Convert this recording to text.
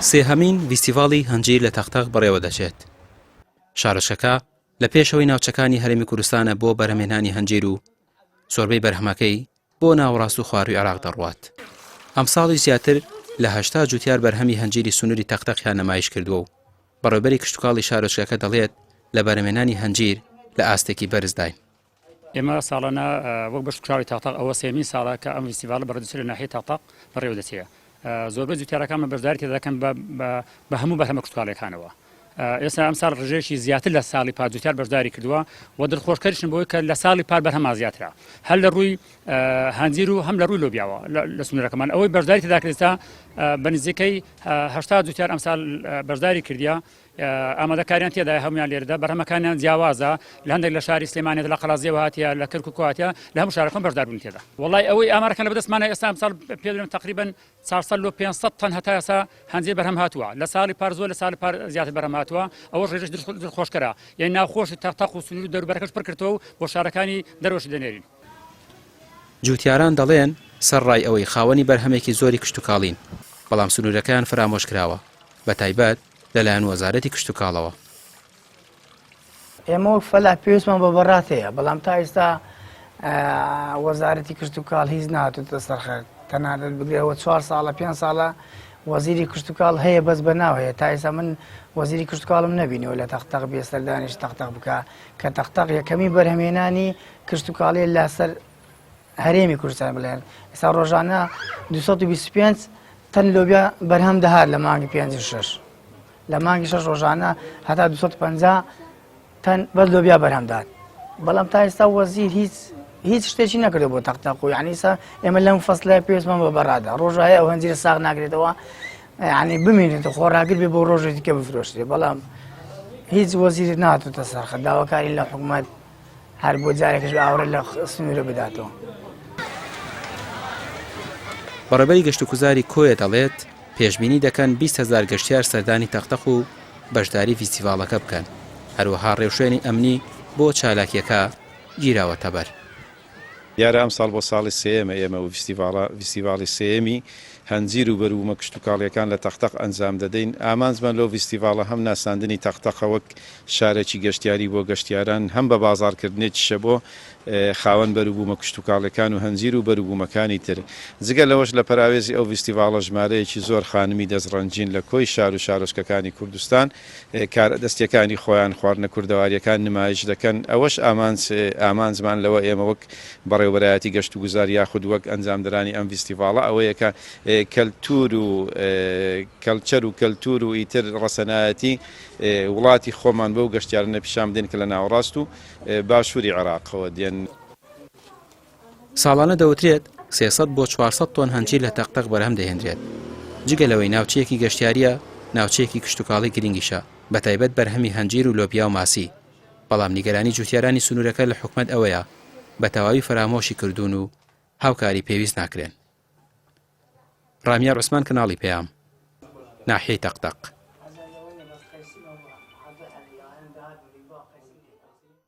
سێهەمین ڤیستیڤاڵی هەنجیر لە تەختەق بەڕێوە دەچێت. شارۆچکەکە لە پێشەوەی ناوچەکانی هەرێمی کوردستانە بۆ بەرهەمهێنانی هەنجیر و زۆربەی بەرهەمەکەی بۆ ناوەڕاست و خواروی عێراق دەڕوات. ئەم ساڵی زیاتر لە 80 جوتیار بەرهەمی هەنجیری سنووری تەختەقیان نەمایش کردووە و بەڕێوەبەری کشتتوکاڵی شارۆچکەکە دەڵێت لە بەرهەمهێنانی هەنجیر لە ئاستێکی بەرزداین. ئێمە ساڵانە وەک بەشکراوی تاقتاق ئەوە سێمین ساڵە کە ئەم فیستیڤالە بەڕێوەدەچێت لە ناحیەی تاقتاق بەڕێوە دەچێت. زۆربەی جوتیارەکانمان بەشداری تێدا دەکەن بە هەموو بەرهەمە کشتتوکاڵیەکانەوە. ئێستا ئەم ساڵ ڕژێکی زیاتر لە ساڵی پار جوتیار بەشداری کردووە و دڵخۆشکەریشن بۆی کە لە ساڵی پار بەرهەما زیاترە، هەر لە ڕووی هەنجیر و هەم لە ڕووی لۆبیاوە لە سنوورەکەمان. ئەوەی بەشداری تێدا کردستا بە نزیکەی 80 جوتیار ئەم ساڵ بەشداری کردیا. ئامادەکاریان تێدا هەمویان لێرەدا بەرهەمەکانیان جیاوازە لە هەندێک لە شاری سلێمانێت لە قەڵازیەوە هاتیە لە کەرکووک هاتیە لە هەموو شارەکان بەشدار بوون تێدا. وەڵای ئەوەی ئامارەکان لە بەدەستمانە ئێستا ئەمساڵ پێدرێن تقریباً 400 تەن هەتا ئێستا هەنجیر بەرهەم هاتووە. لە ساڵی پار زۆر لە ساڵی پار زیاتر بەرهەم هاتووە. ئەوەش ڕێژەی دڵخۆشکەرە، یعنی ناوخۆشی تەختەق و سنوور و دەوروبەرەکەش پڕ کردەوە و بۆ شارەکانی دەرەوەشی دەنێرین. جوتیاران دەڵێن سەرڕای ئەوەی خاوەنی بەرهەمێکی زۆری کشتتوکاڵین، بەڵام سنوورەکەیان فرامۆش کراوە، بەتایبەت لەلایەن وەزارەتی کشتتوکاڵەوە. ئێمە وەک فەلا پێویستمان بە بەڕات هەیە، بەڵام تا ئێستا وەزارەتی کشتتوکاڵ هیچ نهاتووەتە سەرخەر. تەنانەت بگرێەوە 4 ساڵە 5 ساڵە وەزیری کشتتوکاڵ هەیە بەس بەناو هەیە. تا ئێستا من وەزیری کشتتوکاڵم نەبینەوە لە تەختەق بێ سەردانیش تەختەق بکە کە تەختەق یەکەمی بەرهەمهێنانی کشتتوکاڵی لەسەر هەرێمی کوردستان بڵێن. ئێستا ڕۆژانە 225 تەن لۆبیا بەرهەم دەهات لە مانگی 5-6 لە مانگی 6 ڕۆژانە هەتا 250 تەن بەس لۆبیا بەرهەمدات. بەڵام تا ئێستا وەزیر هیچ شتێکی نەکردو بۆ تەختەق و یعنی ئێستا ئێمە لەم فەسڵای پێویستمان بە بەڕادا. ڕۆژە هەیە ئەو هەنجیرە ساغ ناکرێتەوە، یعنی بمێنێتە خۆراگر بێ بۆ ڕۆژێکی کە بفرۆشتێ، بەڵام هیچ وەزیر نهاتووەتە سەرخە. داواکاری لە حکوومەت هەر بۆ جارێکش ئاورە لە سنوورە بداتەوە. بەڕێبەری گەشتوگوزاری کۆیە دەڵێت پێشبینی دەکەن 20,000 گەشتیار سەردانی تەختەق و بەشداری فیستیڤاڵەکە بکەن. هەروەها ڕێوشوێنی ئەمنی بۆ چالاکیەکە گیراوەتە بەر. دیارە ئەم ساڵ بۆ ساڵی سێمە ئێمە و فیستیڤاڵی سێمی هەنجیر و بەروبوومە کشتتوکاڵیەکان لە تەختەق ئەنجام دەدەین. ئامانجمان لەو فیستیڤاڵە هەم ناساندنی تەختەقە وەک شارێکی گەشتیاری بۆ گەشتیاران، هەم بە بازارکردنێکیشە بۆ خاوەن بەروبوومە کشتتوکاڵەکان و هەنجیر و بەروبوومەکانی تر. جگە لەوەش لە پەراوێزی ئەو فیستیڤاڵە ژمارەیەکی زۆر خانمی دەستڕەنجین لە کۆی شار و شارۆچکەکانی کوردستان کارەدەستیەکانی خۆیان خواردنە کوردەواریەکان نمایش دەکەن. ئەوەش ئامانجمان لەوە ئێمە وەک بەڕێوەبەرایەتی گەشتوگوزار یاخود وەک ئەنجامدەرانی ئەم فیستیڤاڵە ئەوەیە کە کەلتور و کەلچەر و کەلتور و ئیتر ڕەسەنایەتی وڵاتی خۆمان بەو گەشتیارانە پیشان بدەین کە لە ناوەڕاست و باشووری عێراقەوە دێن. ساڵانە دەوترێت 300 بۆ 400 تۆن هەنجیر لە تەختەق بەرهەم دەهێنرێت. جگە لەوەی ناوچەیەکی گەشتیاریە، ناوچەیەکی کشتتوکاڵی گرنگیشە، بەتایبەت بەرهەمی هەنجیر و لۆبیا و ماسی. بەڵام نیگەرانی جوتیارانی سنوورەکە لە حکومەت ئەوەیە بە تەواوی فرامۆشی کردوون و هاوکاری پێویست ناکرێن. ڕامیار عوسمان، کەناڵی پێام، ناحیەی تەختەق.